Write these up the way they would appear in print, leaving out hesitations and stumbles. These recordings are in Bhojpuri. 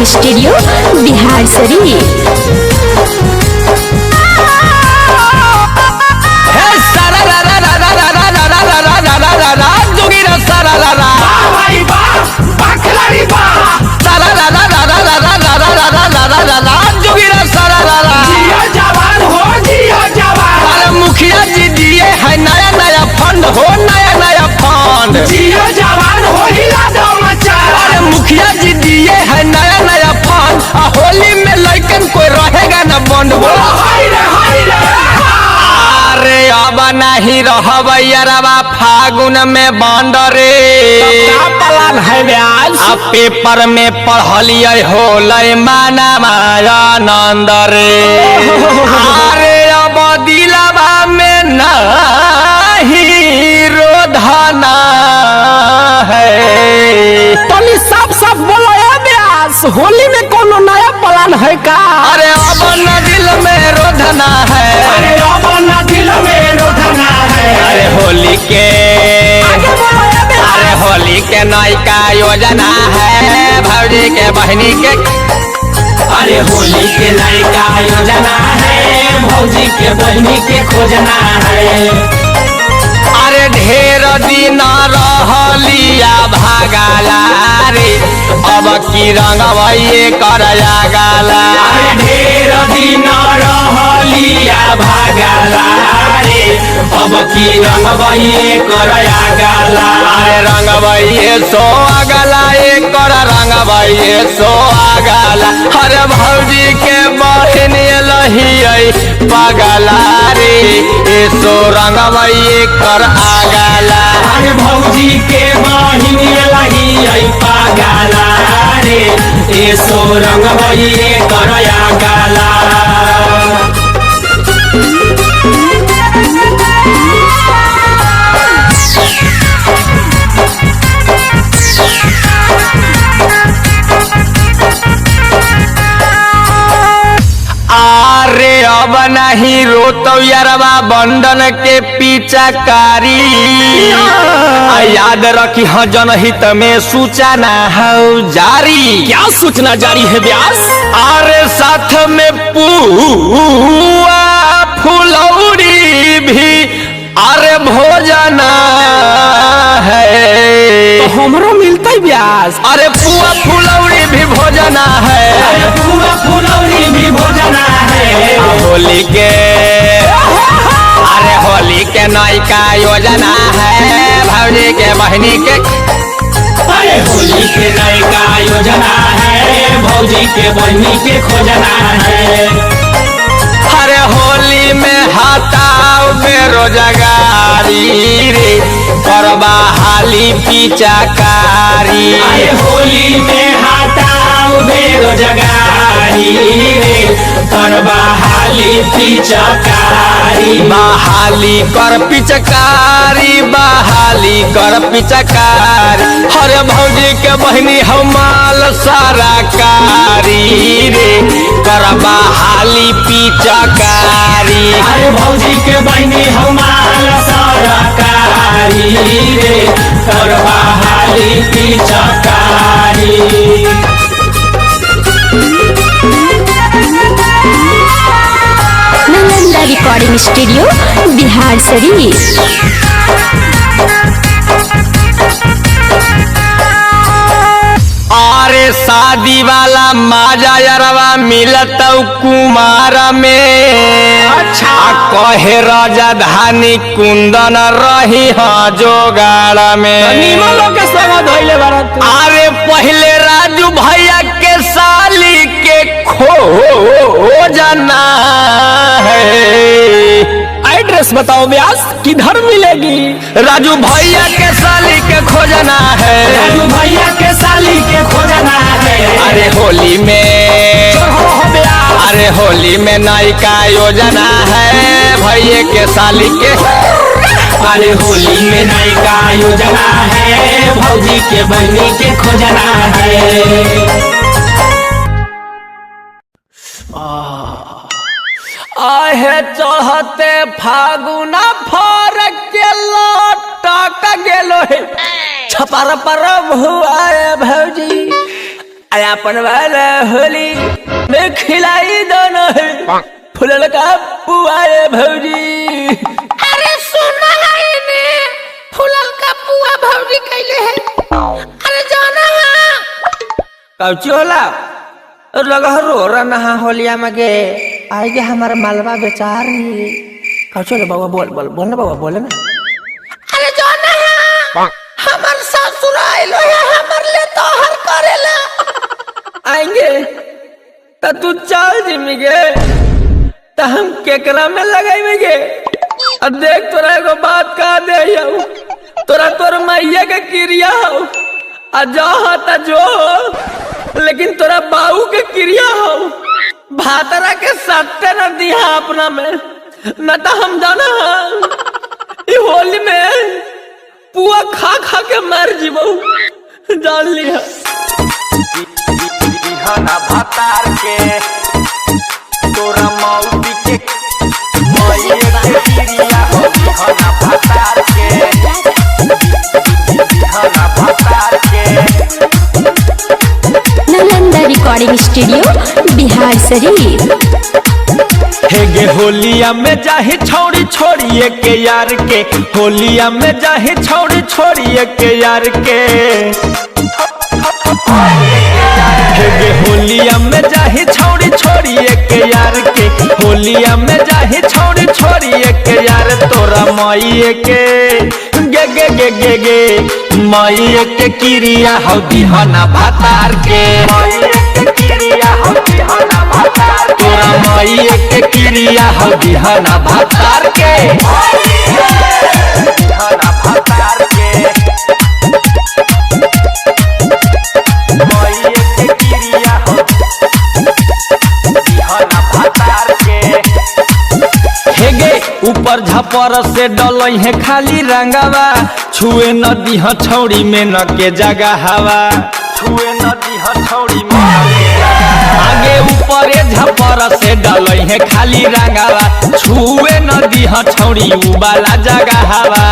स्टूडियो बिहार शरीफ। मुखिया जी दिए है नया नया फंड हो, नया नया फंड। अरे मुखिया जी दिए है नया नया फंड, होली में लड़कन कोई रहेगा न बंड। अरे अब नहीं रहबा फागुन में बंड रे। प्लान है ब्याज अब पेपर में पढ़लिए होले माना आनंद रे। अरे अब दिलवा में नहीं रोधना है। तनी साफ साफ बोलो यार ब्याज, होली में कोनो नया प्लान है का? अरे अब न दिल में रोधना है। अरे होली के अरे होली के नयका योजना है भौजी के बहनी के। अरे होली के नयका योजना है, भौजी के बहनी के खोजना है। अरे ढेर दिन रहलिया भागला रे, अब की रंगवैये करया गाला। अरे ढेर दिन रहलिया भागला रे, अब की रंगवैये करया गाला। अरे रंगवैये सो आगला कर रंगवैये सो आगला। अरे भौजी के बहन लही पगला रे, सो रंगवैये कर आगला। अरे भौजी के बहिन लगी पागला रे, ए सो रंगवैये करया गाला। अरे अब नहीं रोतो यारवा बंधन के पीछाकारी। याद रखी हाँ जनहित में सूचना है जारी। क्या सूचना जारी है ब्याज? अरे साथ में पुआ फुलौरी भी अरे भोजन है। तो हमरो मिलता है ब्याज? अरे पुआ फुलौरी भी भोजन है। अरे पुआ फुलौरी भी भोजना है। होली के अरे होली के नयका योजना है भौजी के बहनी के। अरे होली के नयका योजना है, भौजी के बहनी के खोजना है। अरे होली में हटाओ बेरोजगारी रे, करबा हाली पीछाकारी। अरे होली में हटाओ बेरोजगारी रे, करबा हाली पिचकारी। बहाली कर पिचकारी, बहाली कर पिचकारी। अरे भौजी के बहनी हमाल सारा कारी रे, करबा हाली पिचकारी। अरे भौजी के बहनी हमार सरकारी रे, करबा हाली पिचकारी। Nalanda recording studio Bihar Sharif. अरे शादी वाला माजा यारवा मिलत कुमार में। अच्छा। कहे राजधानी कुंदन रही हाँ जोगाड़ में। निमलो के संग धोइले बारत। अरे पहले राजू भैया के साली के खो जाना है। एड्रेस बताओ ब्याज, किधर मिलेगी? राजू भैया के साली के खोजना है। राजू भैया के साली के खोजना है। अरे होली में अरे होली में नयका योजना है भैया के साली के। अरे होली में नयका योजना है, भौजी के बहनी के खोजना है। आहे चढ़ते फागुना फर के लटक गेलो है छपर पर भुआए भौजी। अपन वाला होली में खिलाई दोनों है फुलल का पुआ रे भौजी। अरे सुना ने फुलल का पुआ भौजी कैले है। अरे जाना कौची होला लगा रो रहा होलिया में गे आई गे हमारा मालवा बेचारी। कौची बाबा बोल बोल बोल ना बाबा बोले ना। अरे जाना हमार ससुर आइलो है हमर ले तो हर करेला आएंगे तो तू चल जिमी गे तो हम केकरा में लगाएंगे। और देख तोरा एगो बात कह दे तोरा तोर मैया के क्रिया हो आ जा जो लेकिन तोरा बाबू के क्रिया हो भातरा के सट्टे न दिया अपना में न तो हम जाना होली में पुआ खा खा के मर जीवो जान लिया। दिहना भातार के तोरा मौसी के मैया के क्रिया हो दिहना भातार के दिहना भातार के। Nalanda recording studio Bihar Sharif. हे गे होलिया में जाही छौड़ी छोड़िए के यार के होलिया में जाही छौड़ी छोड़िए के यार के। हे गे होलिया में जाही छौड़ी छोड़िए के यार के होलिया में जाही छौड़ी छोड़िए के यार तोरा माइये के गे गे गे गे गे माइये के क्रिया हो दिहना भातार के तोरा माइये के क्रिया हो दिहना भातार के दिहना भातार के माइये के क्रिया हो दिहना भातार के। हे गे ऊपर झपर से डलई है खाली रंगावा छुए न दिह छौड़ी में न के जगह हवा छुए न दिह छौड़ी में आगे ऊपर झपर से डलई है खाली रंगावा छुए न दिह छौड़ी उबाला जगह हवा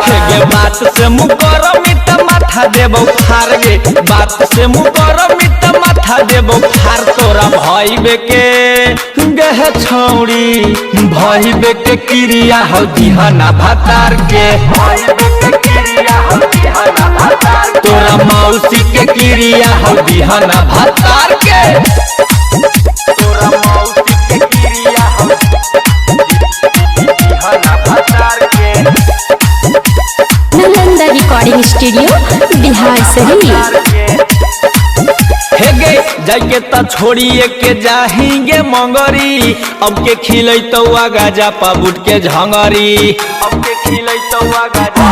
हे गे बात से मुकर मिट माथा देबो फार गे बात से मुकर मिट माथा देबो फार तोरा भाई बेके गह छौड़ी भाई बेके क्रिया हो दिहना भातार के तोरा मौसी के क्रिया हो दिहना भातार के तोरा मौसी के क्रिया हो दिहना भातार के। Nalanda recording studio Bihar Sharif. हे गे जाके त छोड़िए के जाहिंगे मंगरी अब के खिलै तो गाजा पाबुट के झंगरी अब के खिलै तो गाजा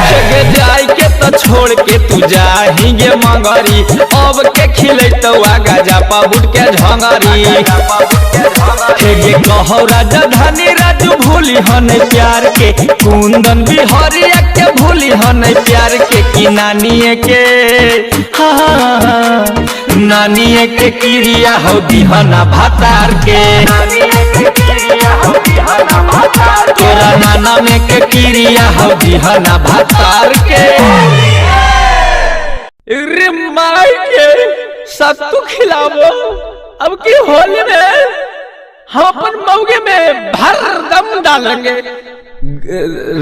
हे गे जाई के त छोड़ के तू जाहिंगे मंगरी अब के खिलै तो गाजा पाबुट के झंगरी हे गे कहो राजधानी राजू भूली हन प्यार के कुंदन बिहारिया के भूली हन प्यार के कि नानिए के नानिए के क्रिया हो दिहना भातार के तोरा नाना में के क्रिया हो दिहना भातार के। रे माई के सत्तू खिलावो अब की होली में हम अपन मौगे में भर दम डालेंगे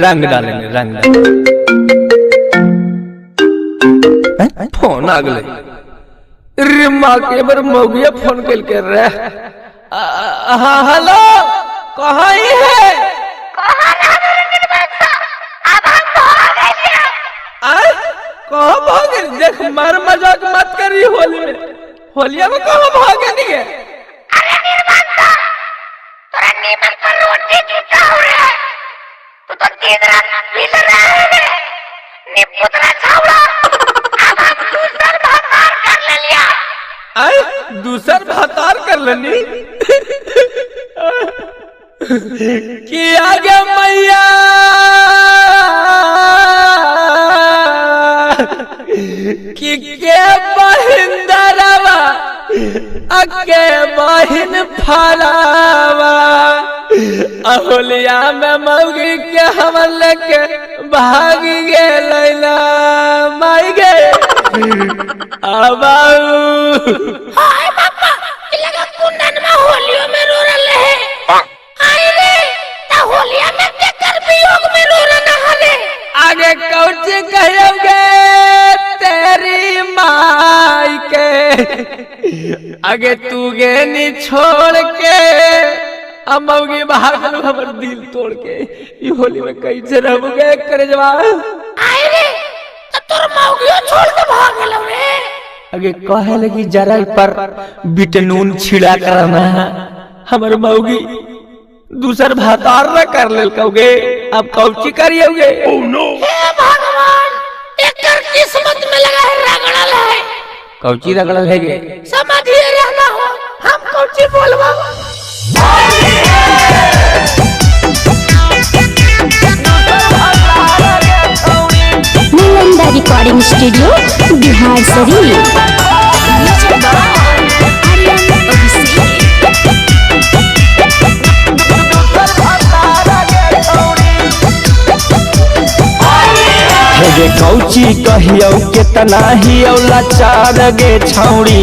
रंग डालेंगे रंग फोन आ गए रे माँ के बार मौगिया फोन कल कर रहे हाँ हेलो कहाँ ही है कहाँ भागे देख मार मजाक मत करी होली में होलिया में कहाँ भागे नहीं है दूसर भातार कर लेनी कि आगे मैया कि के बहिंदरवा अके बहिन फरावा अहोलिया में मौगी के हमन लेके भागी गे लैला माई गे हाय बापा ये लगा कुंदन में होलियों में रो रहे है आई रे ता होलिया में केकर वियोग में रो रहा है आगे कौची कहोगे तेरी माई के आगे तू गेनी छोड़ के अमौगी भागल हमर दिल तोड़ के ई होली में कैसे रहबोगे करे जवाब आई रे ता तोर मौगियो छोड़ के भाग गेलो रे आगे कहे लगी जरा पर बिटनून छिड़ा करना हमर मौगी दूसर भातार न कर लेल कहोगे अब कौची करियोगे हे भगवान एकर किस्मत में लगा है रगड़ल है कौची रगड़ल है गे समझिए रहना हो हम कौची बोलबो नालंदा रिकॉर्डिंग स्टूडियो बिहार शरीफ। गे कौची कहियो कितना ही लाचार गे छौड़ी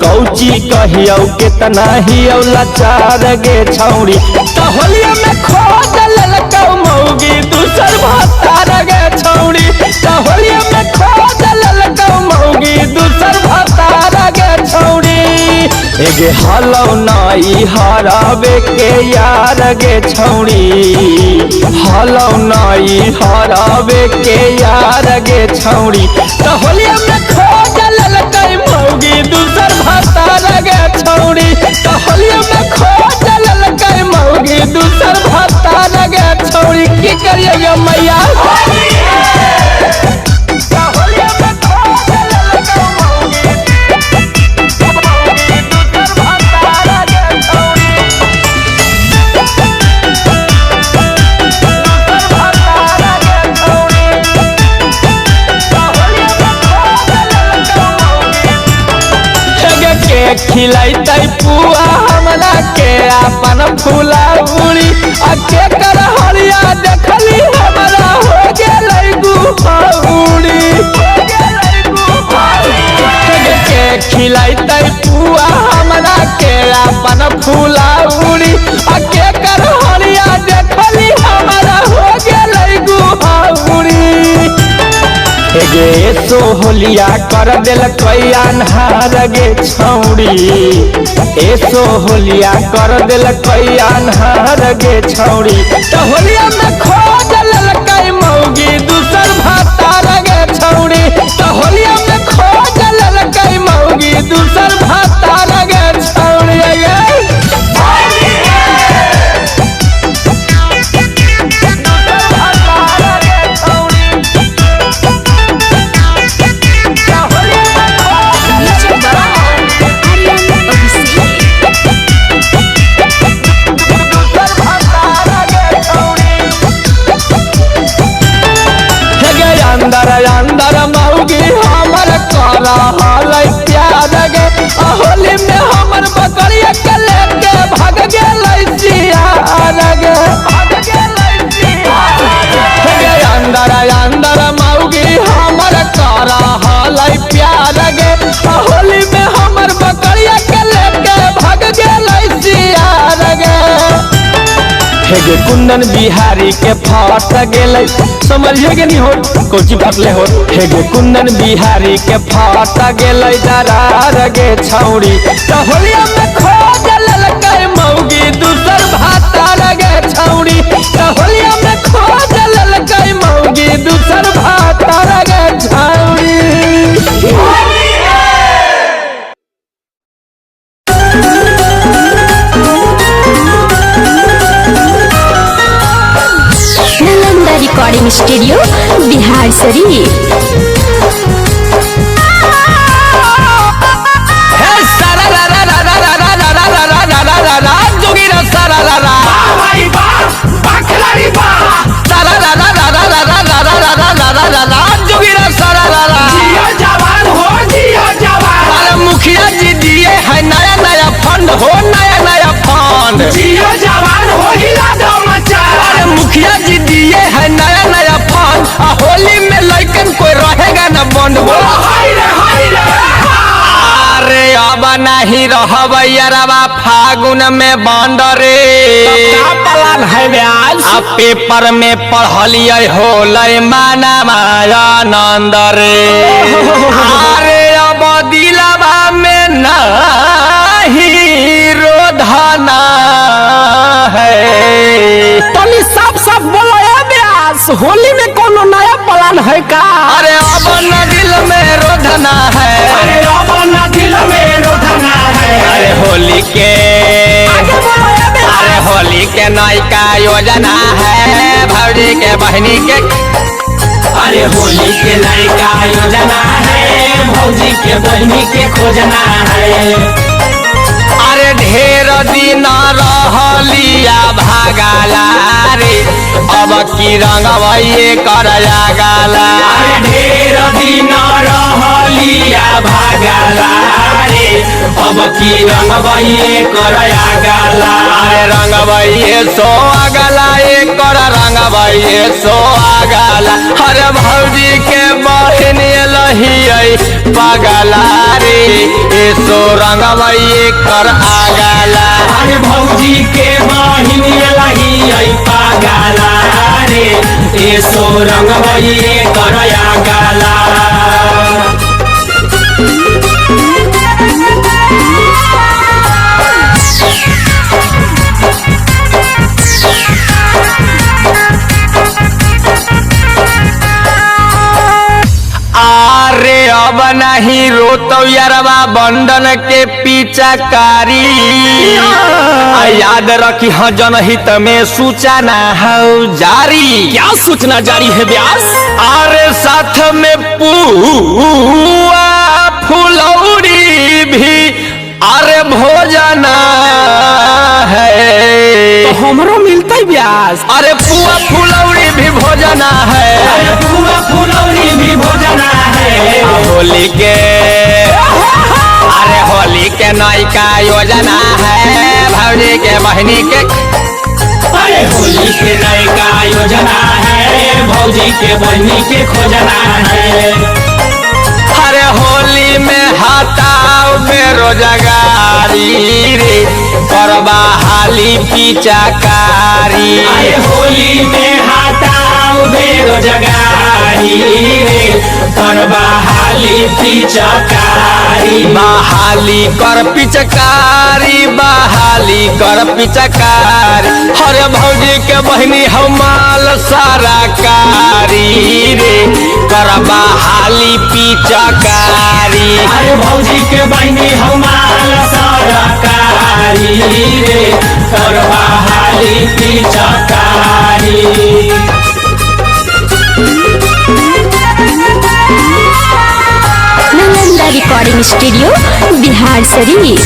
कौची कहियो कितना ही लाचार गे छौड़ी तो होलिया में खोज ललकौ मौगी दूसर भातार गे छौड़ी तो होलिया में खोज ललकौ मौगी दूसर भातार गे छौड़ी एगे हलौ नाई हराबे के यार गे छौड़ी हलौ नाई हराबे के यार गे छौड़ी तो होलिया में खोज ललकै मौगी दूसर भातार गे छौड़ी तो होलिया में खोज ललकै मौगी दूसर भातार गे छौड़ी की करिए मैया खिलाइतै पुआ हमरा के अपन फूला उड़ी आ के कर हरिया देखली हमरा हो गेलै गुफाउड़ी के खिलाइतै पुआ हमरा के अपन फूला उड़ी आ के कर हरिया देखली हमरा हो गेलै गुफाउड़ी गे सो होलिया कर दिल अन्हार गे छौड़ी ऐसो होलिया कर दिल अन्हार गे छौड़ी तो होलिया में खोज ललकै मौगी दूसर भातार गे छौड़ी तो होलिया में खोज ललकै मौगी दूसर भातार गे छौड़ी अंदर मौगी हमर करा हलै प्यार गे होली में हमर बकरिया के लेके भाग गेलै सियार गे अंदर मौगी हमर करा हलै प्यार गे होली में हमर बकरिया के लेके भाग गेलै सियार गे हेगे कुंदन बिहारी के फट गेलै समझिए के नहीं हो कोची फटले हो हेगे कुंदन बिहारी के फट गेलै दरार गे छौड़ी तो होलिया में खोज ललकै मौगी दूसर भातार गे छौड़ी तो होलिया में खोज ललकै मौगी दूसर भातार गे छौड़ी नालंदा रिकॉर्डिंग स्टूडियो बिहार शरीफ। मुखिया जी दिए है नया नया फंड हो नया नया फंड मुखिया जी दिए है नया नया फंड होली में लड़कन कोई रहेगा न बंद बोला नहीं रहबैरवा फागुन में बंडरे का प्लान है ब्यास? आ पेपर में पढ़लिए होलै माना माया नंद रे अरे अब दिलवा में नहीं रोधना है। तनी साफ साफ बोलो ए ब्यास, होली में कोनो नया प्लान है का? अरे अब न दिल में रोधना है, अरे अब ना दिल में रोधना है। अरे होली के आगे बोलो ए ब्यास। अरे होली के नयका योजना है भौजी के बहनी के। अरे होली के नयका योजना है, भौजी के बहनी के खोजना है। अरे ढेर दिन रहलिया भागाला रे अब की रंगवैये करया गाला। अरे ढेर दिन रहलिया भागाला रे अब की रंगवैये करया गाला। अरे रंगवैये सो आगला एक कर रंगवैये सो आगला। अरे भौजी के बहन लहियै पगला रे ए सो रंगवैये कर आगला। अरे भौजी के बहिन लगी आई पागला रे ए सो रंगवैये करया गाला। अरे अब नहीं रोतो यारवा बंधन के पीछाकारी याद रखी हाँ जनहित में सूचना है जारी। क्या सूचना जारी है ब्यास? अरे साथ में पुआ फुलौरी भी अरे भोजन है। तो हमरो मिलता है ब्यास? अरे पुआ फुलौरी भी भोजन है। अरे पुआ फुलौरी भी भोजना है। होली के अरे होली के नयका योजना है भौजी के बहनी के। अरे होली के नयका योजना है, भौजी के बहनी के खोजना है। अरे होली में हटाओ बेरोजगारी रे करबा हाली पीचाकारी। अरे होली में हटाओ बेरोजगारी रे करबा हाली पिचकारी। बहाली कर पिचकारी बहाली कर पिचकारी। अरे भौजी के बहनी हमाल सारा कारी रे करबा हाली पिचकारी। अरे भौजी के बहनी हमार सरकारी रे करबा हाली पिचकारी। Nalanda recording studio Bihar Sharif.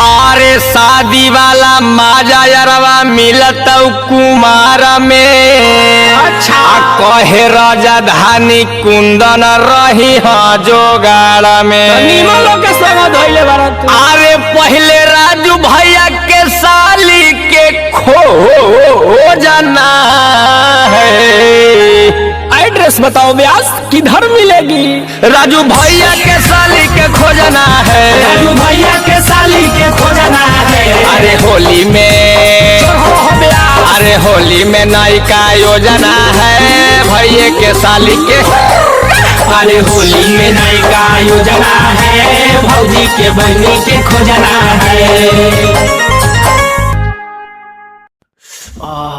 अरे शादी वाला माजा यारवा मिलत कुमार में। अच्छा। कहे राजधानी कुंदन रही हाँ जोगाड़ में। नीमलो के संग धइले बारत। अरे पहले राजू भैया के साली के खो जाना है। एड्रेस बताओ ब्यास, किधर मिलेगी? राजू भैया के साली के खोजना है। राजू भैया के साली के खोजना है। अरे होली में हो ब्यास। अरे होली में नयका योजना है भैया के साली के। अरे होली में नयका योजना है, भौजी के बहनी के खोजना है।